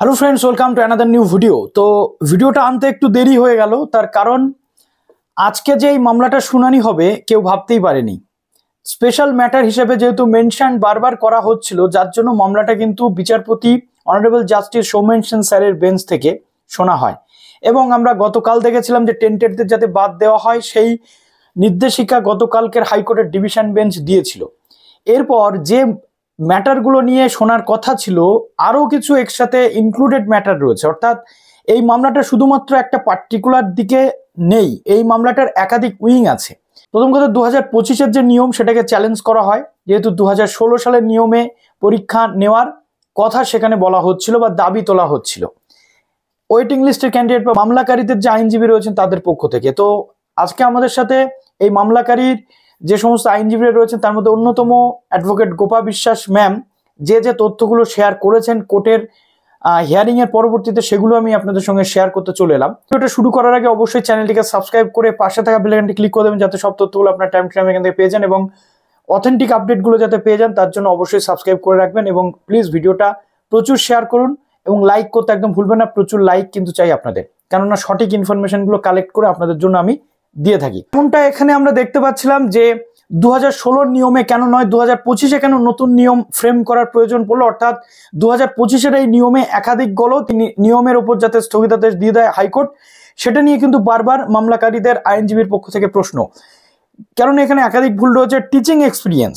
Hello friends, welcome to another new video. তো ভিডিওটা আনতে একটু দেরি হয়ে গেল, তার কারণ আজকে যে এই মামলাটা শুনানি হবে কেউ ভাবতেই পারেনি। স্পেশাল ম্যাটার হিসেবে যেহেতু মেনশন বারবার করা হচ্ছিল, যার জন্য মামলাটা কিন্তু বিচারপতি অনারেবল জাস্টিস সৌমেন সেন স্যারের বেঞ্চ থেকে শোনা হয়। এবং আমরা গতকাল দেখেছিলাম যে টেন্টেডদের যাতে বাদ দেওয়া হয় সেই নির্দেশিকা গতকালকের হাইকোর্টের ডিভিশন বেঞ্চ দিয়েছিল। এরপর যে ম্যাটারগুলো নিয়ে শোনার কথা ছিল, আরও কিছু একসাথে ইনক্লুডেড ম্যাটার রয়েছে। অর্থাৎ এই মামলাটা শুধুমাত্র একটা পার্টিকুলার দিকে নেই, এই মামলাটার একাধিক উইং আছে। প্রথম কথা, 2025-এর যে নিয়ম সেটাকে চ্যালেঞ্জ করা হয়, যেহেতু 2016 সালের নিয়মে পরীক্ষা নেওয়ার কথা সেখানে বলা হচ্ছিল বা দাবি তোলা হচ্ছিল ওয়েটিং লিস্টের ক্যান্ডিডেট বা মামলাকারীদের যে আইনজীবী রয়েছেন তাদের পক্ষ থেকে। তো আজকে আমাদের সাথে এই মামলাকারীর যে সমস্ত আইনজীবীরা রয়েছেন তার মধ্যে অন্যতম অ্যাডভোকেট গোপা বিশ্বাস ম্যাম যে তথ্যগুলো শেয়ার করেছেন কোর্টের হিয়ারিং এর পরবর্তীতে, সেগুলো আমি আপনাদের সঙ্গে শেয়ার করতে চলে এলাম। এটা শুরু করার আগে অবশ্যই চ্যানেলটিকে সাবস্ক্রাইব করে পাশে থাকা বেল আইকনটি ক্লিক করে দেবেন, যাতে সব তথ্যগুলো আপনার টাইম টু টাইম এখান থেকে পেয়ে যান এবং অথেন্টিক আপডেটগুলো যাতে পেয়ে যান তার জন্য অবশ্যই সাবস্ক্রাইব করে রাখবেন। এবং প্লিজ ভিডিওটা প্রচুর শেয়ার করুন এবং লাইক করতে একদম ভুলবেন না। প্রচুর লাইক কিন্তু চাই আপনাদের, কেননা সঠিক ইনফরমেশনগুলো কালেক্ট করে আপনাদের জন্য আমি দিয়ে থাকি। এমনটা এখানে আমরা দেখতে পাচ্ছিলাম যে 2016 নিয়মে কেন নয়, 2025-এ কেন নতুন নিয়ম ফ্রেম করার প্রয়োজন পড়লো। অর্থাৎ 2025-এর এই নিয়মে একাধিক গলত নিয়মের উপর যাতে স্থগিতাদেশ দিয়ে দেয় হাইকোর্ট, সেটা নিয়ে কিন্তু বারবার মামলাকারীদের আইনজীবীর পক্ষ থেকে প্রশ্ন। কারণ এখানে একাধিক ভুল রয়েছে। টিচিং এক্সপিরিয়েন্স,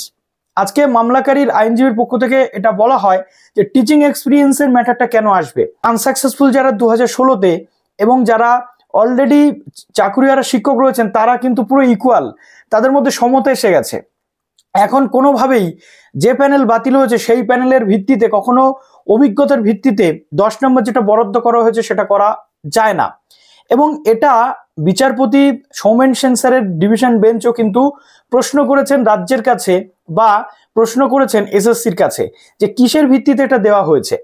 আজকে মামলাকারীর আইনজীবীর পক্ষ থেকে এটা বলা হয় যে টিচিং এক্সপিরিয়েন্সের ম্যাটারটা কেন আসবে। আনসাকসেসফুল যারা 2016-তে এবং যারা অলরেডি চাকুরিয়ারা শিক্ষক রয়েছেন তারা কিন্তু পুরো ইকুয়াল, তাদের মধ্যে সমতা এসে গেছে। এখন কোনোভাবেই যে প্যানেল বাতিল হয়েছে সেই প্যানেলের ভিত্তিতে কখনো অভিজ্ঞতার ভিত্তিতে 10 নম্বর যেটা বরাদ্দ করা হয়েছে সেটা করা যায় না। এবং এটা বিচারপতি সৌমেন সেন স্যারের ডিভিশন বেঞ্চও কিন্তু প্রশ্ন করেছেন রাজ্যের কাছে বা প্রশ্ন করেছেন এসএসসির কাছে যে কিসের ভিত্তিতে এটা দেওয়া হয়েছে।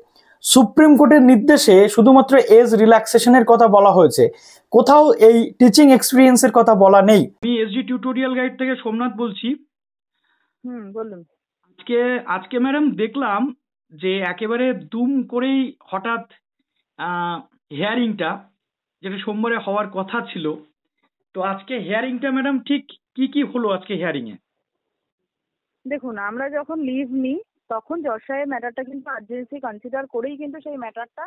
সুপ্রিম কোর্টের নির্দেশে শুধুমাত্র এজ রিল্যাক্সেশনের কথা বলা হয়েছে, কোথাও এই টিচিং এক্সপিরিয়েন্সের কথা বলা নেই। আমি এসডি টিউটোরিয়াল গাইড থেকে সোমনাথ বলছি। বলুন। আজকে ম্যাডাম দেখলাম যে একেবারে দুম করেই হঠাৎ হিয়ারিংটা, যেটা সোমবারে হওয়ার কথা ছিল, তো আজকে হিয়ারিংটা ম্যাডাম ঠিক কি কি হলো আজকে হিয়ারিং এ? দেখুন, আমরা যখন লিভ নিই তখন জজ সাহেব ম্যাটারটা কিন্তু আর্জেন্সি কনসিডার করেই কিন্তু সেই ম্যাটারটা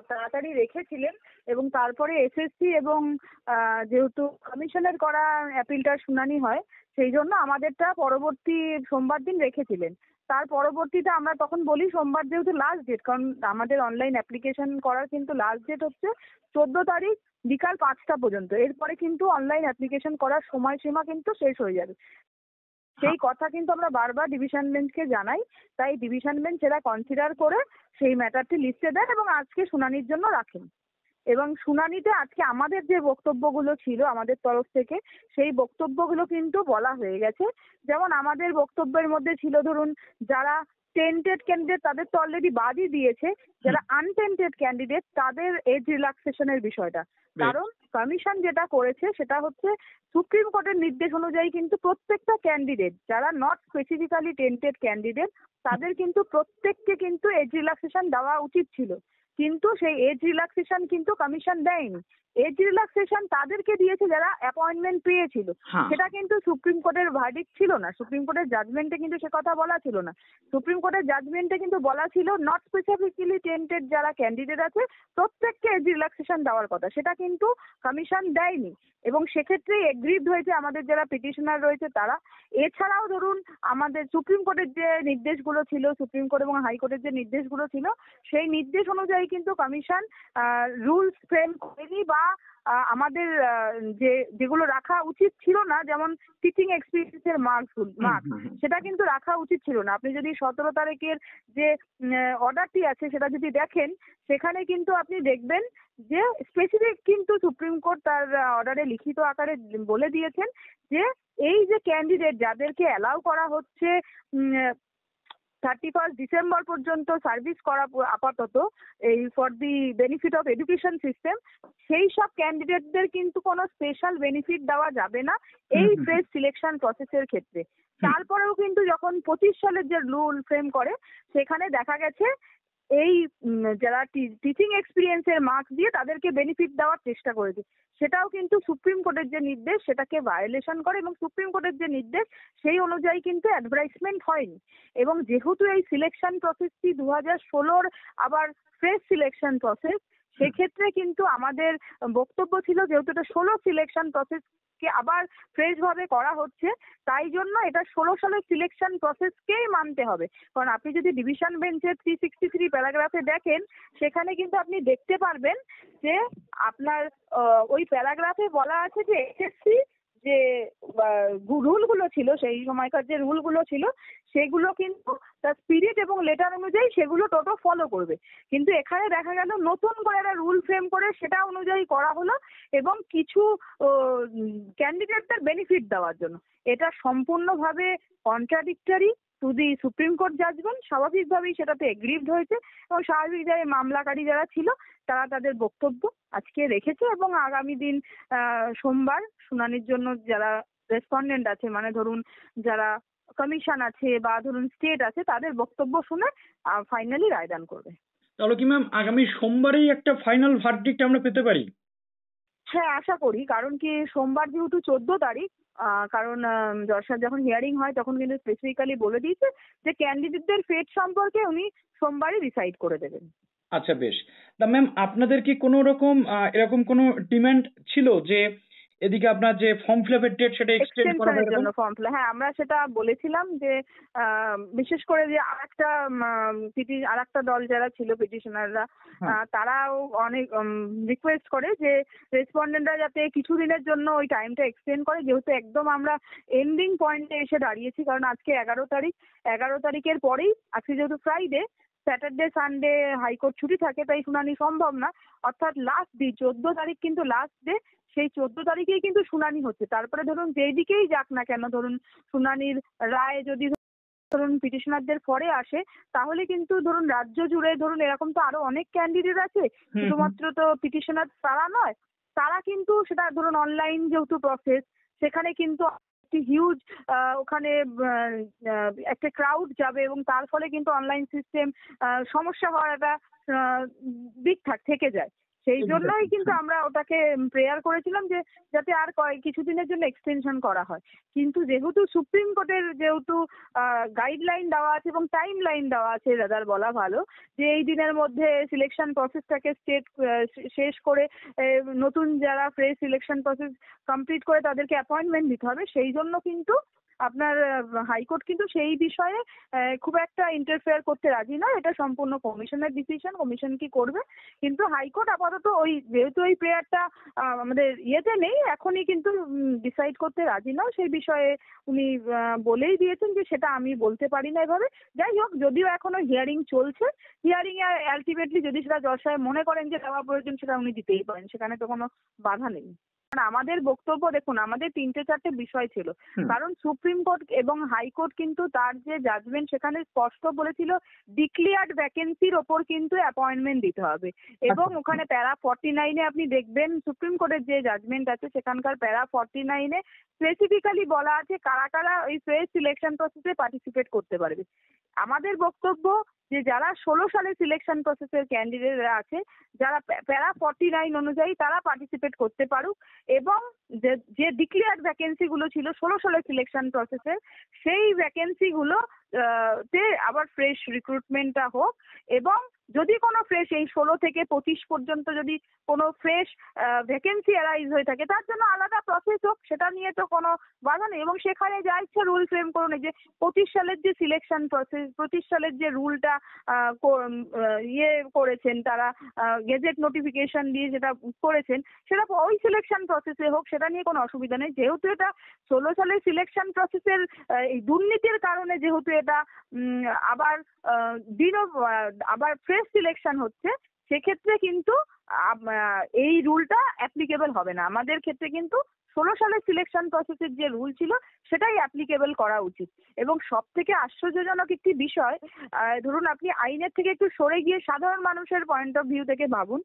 তাড়াতাড়ি রেখেছিলেন। এবং তারপরে এসএসসি এবং যেহেতু কমিশনের করা অ্যাপিলটার শুনানি হয়, সেই জন্য আমাদেরটা পরবর্তী সোমবার দিন রেখেছিলেন। তার পরবর্তীতে আমরা তখন বলি সোমবার যেহেতু লাস্ট ডেট, কারণ আমাদের অনলাইন অ্যাপ্লিকেশন করার কিন্তু লাস্ট ডেট হচ্ছে 14 তারিখ বিকাল 5টা পর্যন্ত। এরপরে কিন্তু অনলাইন অ্যাপ্লিকেশন করার সময়সীমা কিন্তু শেষ হয়ে যাবে। সেই কথা কিন্তু আমরা বারবার ডিভিশন বেঞ্চকে জানাই, তাই ডিভিশন বেঞ্চ সেটা কনসিডার করে সেই ম্যাটারটি লিস্টে দেন এবং আজকে শুনানির জন্য রাখেন। এবং শুনানিতে আজকে আমাদের যে বক্তব্যগুলো ছিল আমাদের তরফ থেকে, সেই বক্তব্যগুলো কিন্তু বলা হয়ে গেছে। যেমন আমাদের বক্তব্যের মধ্যে ছিল, ধরুন যারা টেন্টেড ক্যান্ডিডেট তাদের তো অলরেডি বাদই দিয়েছে, যারা আনটেন্টেড ক্যান্ডিডেট তাদের এজ রিল্যাক্সেশনের বিষয়টা। কারণ কমিশন যেটা করেছে সেটা হচ্ছে সুপ্রিম কোর্টের নির্দেশ অনুযায়ী কিন্তু প্রত্যেকটা ক্যান্ডিডেট যারা নট স্পেসিফিক্যালি টেন্টেড ক্যান্ডিডেট তাদের কিন্তু প্রত্যেককে কিন্তু এজ রিল্যাক্সেশন দেওয়া উচিত ছিল, কিন্তু সেই এজ রিল্যাক্সেশন কিন্তু কমিশন দেয়নি। এজ রিল্যাক্সেশন তাদেরকে দিয়েছে যারা অ্যাপয়েন্টমেন্ট পেয়েছিল। সেটা কিন্তু সুপ্রিম কোর্টের ভার্ডিক্ট ছিল না, সুপ্রিম কোর্টের জাজমেন্টে কিন্তু সে কথা বলা ছিল না। সুপ্রিম কোর্টের জাজমেন্টে কিন্তু বলা ছিল নট স্পেসিফিক্যালি টেন্টেড যারা ক্যান্ডিডেট আছে প্রত্যেককে এজ রিল্যাক্সেশন দেওয়ার কথা, সেটা কিন্তু কমিশন দেয়নি। এবং সেক্ষেত্রে এগ্রিড হয়েছে আমাদের যারা পিটিশনার রয়েছে তারা। এছাড়াও ধরুন আমাদের সুপ্রিম কোর্টের যে নির্দেশগুলো ছিল, সুপ্রিম কোর্ট এবং হাইকোর্টের যে নির্দেশগুলো ছিল, সেই নির্দেশ অনুযায়ী কিন্তু কমিশন রুলস ফ্রেম করেনি বা আমাদের যেগুলো রাখা উচিত ছিল না, যেমন টিচিং এক্সপিরিয়েন্সের মার্ক সেটা কিন্তু রাখা উচিত ছিল না। আপনি যদি 17 তারিখের যে অর্ডারটি আছে সেটা যদি দেখেন, সেখানে কিন্তু আপনি দেখবেন যে স্পেসিফিক কিন্তু সুপ্রিম কোর্ট তার অর্ডারে লিখিত আকারে বলে দিয়েছেন যে এই যে ক্যান্ডিডেট যাদেরকে অ্যালাউ করা হচ্ছে 31 ডিসেম্বর পর্যন্ত সার্ভিস করা আপাতত এই for the benefit of education system, সেই সব ক্যান্ডিডেটদের কিন্তু কোনো স্পেশাল বেনিফিট দেওয়া যাবে না এই ফ্রেশ সিলেকশন প্রসেসের ক্ষেত্রে। তারপরেও কিন্তু যখন 25 সালের যে রুল ফ্রেম করে সেখানে দেখা গেছে এই যারা টিচিং এক্সপিরিয়েন্সের মার্কস দিয়ে তাদেরকে বেনিফিট দেওয়ার চেষ্টা করেছে, সেটাও কিন্তু সুপ্রিম কোর্টের যে নির্দেশ সেটাকে ভায়োলেশন করে, এবং সুপ্রিম কোর্টের যে নির্দেশ সেই অনুযায়ী কিন্তু অ্যাডভার্টাইজমেন্ট হয়নি। এবং যেহেতু এই সিলেকশন প্রসেসটি 2016 আবার ফ্রেশ সিলেকশন প্রসেস, সেক্ষেত্রে কিন্তু আমাদের বক্তব্য ছিল যেহেতু এটা 16 সিলেকশন প্রসেসকে আবার ফ্রেশ ভাবে করা হচ্ছে, তাই জন্য এটা 16 সালের সিলেকশন প্রসেসকেই মানতে হবে। কারণ আপনি যদি ডিভিশন বেঞ্চের 363 প্যারাগ্রাফে দেখেন, সেখানে কিন্তু আপনি দেখতে পারবেন যে আপনার ওই প্যারাগ্রাফে বলা আছে যে এসএসসি যে রুলগুলো ছিল, সেই সময়কার যে রুলগুলো ছিল সেগুলো কিন্তু তার স্পিরিট এবং লেটার অনুযায়ী সেগুলো টোটো ফলো করবে। কিন্তু এখানে দেখা গেল নতুন করে একটা রুল ফ্রেম করে সেটা অনুযায়ী করা হলো, এবং কিছু ক্যান্ডিডেটদের বেনিফিট দেওয়ার জন্য। এটা সম্পূর্ণভাবে contradictory to the Supreme Court judgment. স্বাভাবিকভাবেই সেটাতে এগ্রিভড হয়েছে, এবং স্বাভাবিকভাবে মামলাকারী যারা ছিল তারা তাদের বক্তব্য আজকে রেখেছে, এবং আগামী দিন সোমবার শুনানির জন্য যারা রেসপন্ডেন্ট আছে, মানে ধরুন যারা কমিশন আছে বা ধরুন স্টেট আছে, তাদের বক্তব্য শুনে ফাইনালি রায়দান করবে। তাহলে কি ম্যাম আগামী সোমবারেই একটা ফাইনাল ভার্ডিক্ট আমরা পেতে পারি? হ্যাঁ, আশা করি। কারণ কি, সোমবার যেহেতু 14 তারিখ, কারণ জজসাহেব যখন হিয়ারিং হয় তখন কিন্তু স্পেসিফিক্যালি বলে দিয়েছে যে ক্যান্ডিডেটদের ফেট সম্পর্কে উনি সোমবারই ডিসাইড করে দেবেন। আচ্ছা, বেশ। তা ম্যাম, আপনাদের কি কোনো রকম এরকম কোনো ডিমান্ড ছিল যে এদিকে আপনার যে ফর্ম ফিল আপের ডেট সেটা এক্সটেন্ড করা এক্সটেনশনের হবে? জন্য ফর্ম ফিল, হ্যাঁ আমরা সেটা বলেছিলাম যে বিশেষ করে যে আরেকটা দল যারা ছিল পিটিশনাররা, তারাও অনেক রিকোয়েস্ট করে যে রেসপন্ডেন্টরা যাতে কিছুদিনের জন্য ওই টাইমটা এক্সটেন্ড করে, যেহেতু একদম আমরা এন্ডিং পয়েন্টে এসে দাঁড়িয়েছি। কারণ আজকে 11 তারিখ, 11 তারিখের পরেই, আজকে যেহেতু ফ্রাইডে, স্যাটারডে সানডে হাইকোর্ট ছুটি থাকে, তাই শুনানি সম্ভব না। অর্থাৎ লাস্ট ডে 14 তারিখ কিন্তু লাস্ট ডে, সেই 14 তারিখেই কিন্তু শুনানি হচ্ছে। তারপরে ধরুন যেই দিকেই যাক না কেন, ধরুন শুনানির রায় যদি ধরুন পিটিশনারদের পরে আসে, তাহলে কিন্তু ধরুন রাজ্য জুড়ে ধরুন এরকম তো আরো অনেক ক্যান্ডিডেট আছে, শুধুমাত্র তো পিটিশনার তারা নয়, তারা কিন্তু সেটা ধরুন অনলাইন যেহেতু প্রসেস, সেখানে কিন্তু একটি হিউজ ওখানে একটা ক্রাউড যাবে, এবং তার ফলে কিন্তু অনলাইন সিস্টেম সমস্যা হওয়ার একটা দিক থেকে যায়। সেই জন্যই কিন্তু আমরা ওটাকে প্রেয়ার করেছিলাম যে যাতে আর কিছুদিনের জন্য এক্সটেনশন করা হয়। কিন্তু যেহেতু সুপ্রিম কোর্টের যেহেতু গাইডলাইন দেওয়া আছে এবং টাইম লাইন দেওয়া আছে, রাদার বলা ভালো, যে এই দিনের মধ্যে সিলেকশন প্রসেসটাকে শেষ করে নতুন যারা ফ্রেশ সিলেকশন প্রসেস কমপ্লিট করে তাদেরকে অ্যাপয়েন্টমেন্ট দিতে হবে, সেই জন্য কিন্তু আপনার হাইকোর্ট কিন্তু সেই বিষয়ে খুব একটা ইন্টারফেয়ার করতে রাজি নয়। এটা সম্পূর্ণ কমিশনের ডিসিশন, কমিশন কি করবে। কিন্তু হাইকোর্ট আপাতত ওই যেহেতু ওই প্রেয়ারটা আমাদের ইয়েতে নেই, এখনই কিন্তু ডিসাইড করতে রাজি নয়। সেই বিষয়ে উনি বলেই দিয়েছেন যে সেটা আমি বলতে পারি না এভাবে। যাই হোক, যদিও এখনো হিয়ারিং চলছে, হিয়ারিং এ আলটিমেটলি যদি সেটা জজ সাহেব মনে করেন যে দেওয়া প্রয়োজন, সেটা উনি দিতেই পারেন, সেখানে তো কোনো বাধা নেই। আমাদের বক্তব্য দেখুন, আমাদের 3-4টে বিষয় ছিল। কারণ সুপ্রিম কোর্ট এবং হাইকোর্ট কিন্তু তার যে জাজমেন্ট সেখানে স্পষ্ট বলেছিল ডিক্লেয়ার্ড ভ্যাকেন্সির ওপর কিন্তু অ্যাপয়েন্টমেন্ট দিতে হবে, এবং ওখানে প্যারা 49-এ আপনি দেখবেন সুপ্রিম কোর্টের যে জাজমেন্ট আছে সেখানকার প্যারা 49-এ স্পেসিফিক্যালি বলা আছে কারা কারা ওই ফ্রেশ সিলেকশন প্রসেসে পার্টিসিপেট করতে পারবে। আমাদের বক্তব্য যে যারা 16 সালে সিলেকশন প্রসেসের ক্যান্ডিডেটরা আছে, যারা প্যারা 49 অনুযায়ী তারা পার্টিসিপেট করতে পারুক, এবং যে ডিক্লেয়ার্ড ভ্যাকেন্সি গুলো ছিল 16 সালের সিলেকশন প্রসেসের, সেই ভ্যাকেন্সি গুলো তে আবার ফ্রেশ রিক্রুটমেন্টটা হোক। এবং যদি কোনো ফ্রেশ এই 16 থেকে 25 পর্যন্ত যদি কোনো ফ্রেশ ভ্যাকেন্সি অ্যারাইজ হয়ে থাকে, তার জন্য আলাদা প্রসেস হোক, সেটা নিয়ে তো কোনো বাধা নেই। এবং সেখানে যা ইচ্ছা রুল ফ্রেম করুন। যে 25 সালের যে সিলেকশন প্রসেস, 25 সালের যে রুলটা ইয়ে করেছেন তারা, গেজেট নোটিফিকেশন দিয়ে যেটা করেছেন, সেটা ওই সিলেকশন প্রসেসে হোক, সেটা নিয়ে কোনো অসুবিধা নেই। যেহেতু এটা 16 সালের সিলেকশন প্রসেসের এই দুর্নীতির কারণে যেহেতু এটা আবার আবার ফ্রেশ সিলেকশন হচ্ছে, সেক্ষেত্রে কিন্তু এই রুলটা অ্যাপ্লিকেবল হবে না। আমাদের ক্ষেত্রে কিন্তু 16 সালের সিলেকশন প্রসেসের যে রুল ছিল সেটাই অ্যাপ্লিকেবল করা উচিত। এবং সব থেকে আশ্চর্যজনক একটি বিষয়, ধরুন আপনি আইনের থেকে একটু সরে গিয়ে সাধারণ মানুষের পয়েন্ট অফ ভিউ থেকে ভাবুন,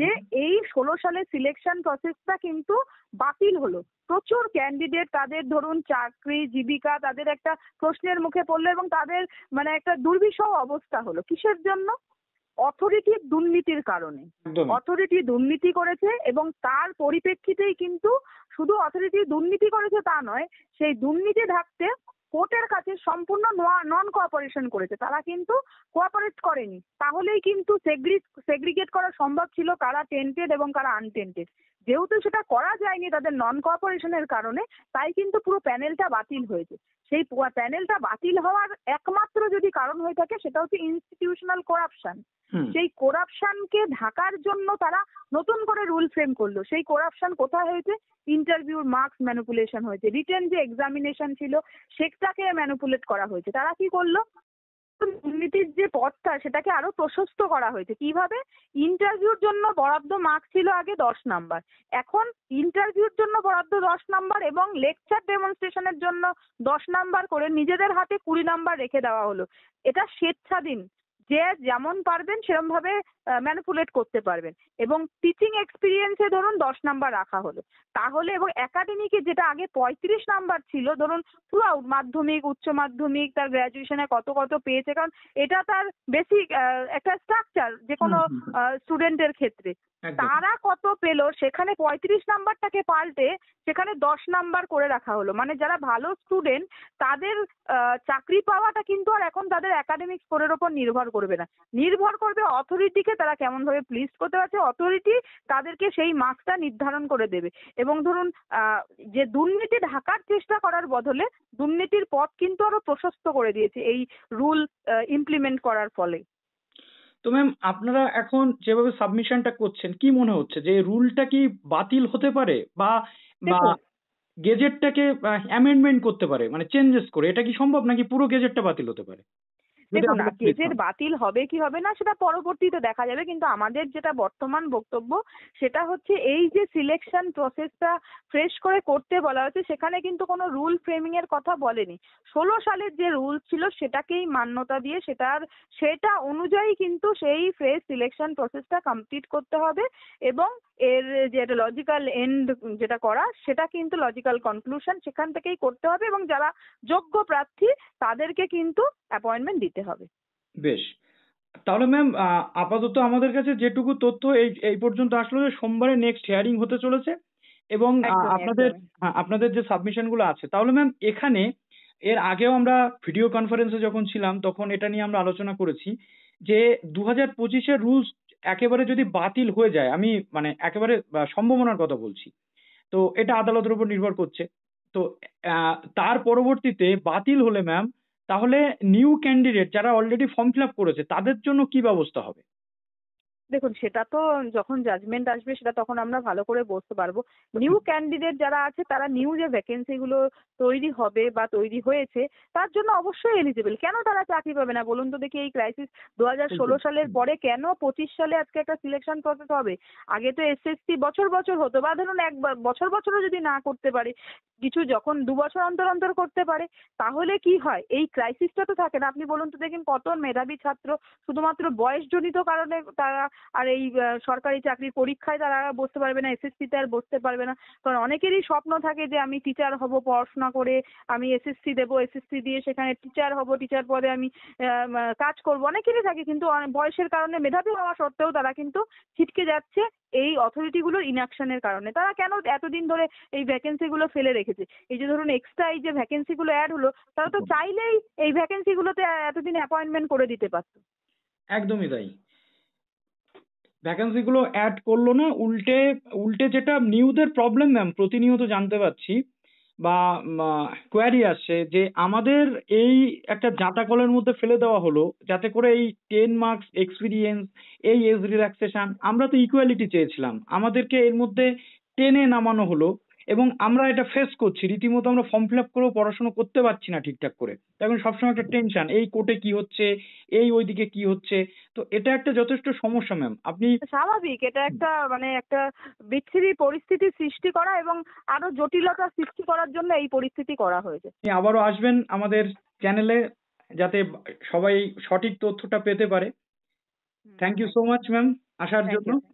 যে এই 16 সালের সিলেকশন প্রসেসটা কিন্তু বাতিল হলো। প্রচুর ক্যান্ডিডেট, তাদের ধরুন চাকরি জীবিকা তাদের একটা প্রশ্নের মুখে পড়লো, এবং তাদের মানে একটা দুর্বিষহ অবস্থা হলো। কিসের জন্য? অথরিটির দুর্নীতির কারণে। একদম অথরিটি দুর্নীতি করেছে এবং তার পরিপ্রেক্ষিতেই কিন্তু শুধু অথরিটি দুর্নীতি করেছে তা নয়, সেই দুর্নীতি ঢাকতে কোর্টের কাছে সম্পূর্ণ নন কোঅপারেশন করেছে। তারা কিন্তু কোঅপারেট করেনি, তাহলেই কিন্তু সেগ্রিগেট করা সম্ভব ছিল কারা টেন্টেড এবং কারা আনটেন্টেড। যেহেতু সেটা করা যায়নি তাদের নন কোঅপারেশনের কারণে, তাই কিন্তু পুরো প্যানেলটা বাতিল হয়েছে। সেই প্যানেলটা বাতিল হওয়ার একমাত্র যদি কারণ হয়ে থাকে সেটা হচ্ছে ইনস্টিটিউশনাল করাপশন। সেই করাপশনকে ঢাকার জন্য তারা নতুন করে রুল ফ্রেম করলো। সেই করাপশন কোথায় হয়েছে? ইন্টারভিউর মার্কস ম্যানিপুলেশন হয়েছে, রিটেন যে এক্সামিনেশন ছিল সেটাকে ম্যানিপুলেট করা হয়েছে। তারা কি করলো? দুর্নীতির যে পথটা সেটাকে আরো প্রশস্ত করা হয়েছে। কিভাবে? ইন্টারভিউর জন্য বরাদ্দ মার্কস ছিল আগে 10 নাম্বার, এখন ইন্টারভিউর জন্য বরাদ্দ 10 নাম্বার এবং লেকচার ডেমনস্ট্রেশনের জন্য 10 নাম্বার করে নিজেদের হাতে 20 নাম্বার রেখে দেওয়া হলো। এটা স্বেচ্ছাধীন, যে যেমন পারবেন সেরকম ভাবে ম্যানিপুলেট করতে পারবেন। এবং টিচিং এক্সপিরিয়েন্সে ধরুন 10 নাম্বার রাখা হলো, তাহলে এবং একাডেমিকে যেটা আগে 35 নাম্বার ছিল ধরুন থ্রু আউট, মাধ্যমিক, উচ্চ মাধ্যমিক, তার গ্র্যাজুয়েশনে কত কত পেয়েছে, কারণ এটা তার বেসিক একটা স্ট্রাকচার যে কোনো স্টুডেন্টের ক্ষেত্রে। তারা কত পেলো সেখানে 35 নাম্বারটাকে পাল্টে সেখানে 10 নাম্বার করে রাখা হলো। মানে যারা ভালো স্টুডেন্ট তাদের চাকরি পাওয়াটা কিন্তু আর এখন তাদের একাডেমিক স্কোরের ওপর নির্ভর করবে না, নির্ভর করবে অথরিটিকে তারা কেমন ভাবে প্লিজ করতে পারছে। অথরিটি তাদেরকে সেই মার্কসটা নির্ধারণ করে দেবে। এবং ধরুন যে দুর্নীতি ঢাকার চেষ্টা করার বদলে দুর্নীতির পথ কিন্তু আরো প্রশস্ত করে দিয়েছে এই রুল ইমপ্লিমেন্ট করার ফলে। তো ম্যাম, আপনারা এখন যেভাবে সাবমিশনটা করছেন, কি মনে হচ্ছে যে রুলটা কি বাতিল হতে পারে বা দেখুন, গেজেটটাকে অ্যামেন্ডমেন্ট করতে পারে, মানে চেঞ্জেস করে? এটা কি সম্ভব নাকি পুরো গেজেটটা বাতিল হতে পারে? যদি দেখুন আপনারা please গেজেট বলেন। বাতিল হবে কি হবে না সেটা পরবর্তীতে দেখা যাবে, কিন্তু আমাদের যেটা বর্তমান বক্তব্য সেটা হচ্ছে এই যে সিলেকশন প্রসেসটা ফ্রেশ করে করতে বলা হচ্ছে সেখানে কিন্তু কোনো রুল ফ্রেমিং এর কথা বলেনি। 16 সালের যে রুল ছিল সেটাকেই মান্যতা দিয়ে সেটা অনুযায়ী কিন্তু সেই ফ্রেশ সিলেকশন প্রসেসটা কমপ্লিট করতে হবে এবং এর যেটা লজিক্যাল এন্ড যেটা করা সেটা কিন্তু লজিক্যাল কনক্লুশন সেখান থেকেই করতে হবে এবং যারা যোগ্য প্রার্থী তাদেরকে কিন্তু অ্যাপয়েন্টমেন্ট দিতে হবে। বেশ, তাহলে ম্যাম আপাতত আমাদের কাছে যেটুকু তথ্য এই এই পর্যন্ত আসলো যে সোমবারে নেক্সট হিয়ারিং হতে চলেছে এবং একদমই আপনাদের একদমই। আপনাদের যে সাবমিশন গুলো আছে, তাহলে ম্যাম এখানে এর আগেও আমরা ভিডিও কনফারেন্সে যখন ছিলাম তখন এটা নিয়ে আমরা আলোচনা করেছি যে 2025-এর রুলস একেবারে যদি বাতিল হয়ে যায়, আমি মানে একেবারে সম্ভাবনার কথা বলছি, তো এটা আদালতের উপর নির্ভর করছে। তো তার পরবর্তীতে বাতিল হলে ম্যাম, তাহলে নিউ ক্যান্ডিডেট যারা অলরেডি ফর্ম ফিল আপ করেছে তাদের জন্য কি ব্যবস্থা হবে? দেখুন সেটা তো যখন জাজমেন্ট আসবে সেটা তখন আমরা ভালো করে বুঝতে পারবো। নিউ ক্যান্ডিডেট যারা আছে তারা নিউ যে ভ্যাকেন্সি গুলো তৈরি হবে বা তৈরি হয়েছে তার জন্য অবশ্যই এলিজিবল। কেন তারা চাকরি পাবে না বলুন তো দেখি? এই ক্রাইসিস 2016 সালের পরে কেন 25 সালে আজকে একটা সিলেকশন প্রসেস হবে? আগে তো এসএসসি বছর বছর হতো, বা ধরুন বছর বছরও যদি না করতে পারে, কিছু যখন 2 বছর অন্তর অন্তর করতে পারে, তাহলে কি হয়? এই ক্রাইসিসটা তো থাকে না। আপনি বলুন তো দেখেন কত মেধাবী ছাত্র শুধুমাত্র বয়সজনিত কারণে তারা আর এই সরকারি চাকরির পরীক্ষায় তারা বসতে পারবে না, এসএসসিতে আর বসতে পারবে না। কারণ অনেকেরই স্বপ্ন থাকে যে আমি টিচার হব, পড়াশোনা করে আমি এসএসসি দেবো, এসএসসি দিয়ে সেখানে টিচার হব, টিচার পদে আমি কাজ করব, অনেকেরই থাকে। কিন্তু বয়সের কারণে মেধাবী হওয়া সত্ত্বেও তারা কিন্তু ছিটকে যাচ্ছে এই অথরিটিগুলোর ইনঅ্যাকশনের কারণে। তারা কেন এতদিন ধরে এই ভ্যাকেন্সি গুলো ফেলে রেখেছে? এই যে ধরুন এক্সট্রা এই যে ভ্যাকেন্সি গুলো অ্যাড হলো, তারা তো চাইলেই এই ভ্যাকেন্সি গুলোতে এতদিন অ্যাপয়েন্টমেন্ট করে দিতে পারতো। একদমই তাই, ভ্যাকেন্সি গুলো অ্যাড করলো না, উল্টে উল্টে যেটা নিউদের প্রবলেম ম্যাম প্রতিনিয়ত জানতে পাচ্ছি বা কোয়ারি আসছে যে আমাদের এই একটা জাঁতাকলের মধ্যে ফেলে দেওয়া হলো যাতে করে এই 10 মার্কস এক্সপিরিয়েন্স, এই এজ রিল্যাক্সেশন, আমরা তো ইকুয়ালিটি চেয়েছিলাম, আমাদেরকে এর মধ্যে টেনে নামানো হলো এবং আমরা এটা ফেস করছি। রীতিমতো আমরা ফর্ম ফিল আপ করেও পড়াশোনা করতে পারছি না ঠিকঠাক করে, এখন সবসময় একটা টেনশন, এই কোর্টে কি হচ্ছে, এই ওইদিকে কি হচ্ছে। তো এটা একটা যথেষ্ট সমস্যা ম্যাম। আপনি স্বাভাবিক, এটা একটা মানে একটা বিচ্ছিরি পরিস্থিতি সৃষ্টি করা এবং আরো জটিলতা সৃষ্টি করার জন্য এই পরিস্থিতি করা হয়েছে। আপনি আবারও আসবেন আমাদের চ্যানেলে যাতে সবাই সঠিক তথ্যটা পেতে পারে। Thank you so much ma'am আসার থ্যাংক জন্য। ইউ।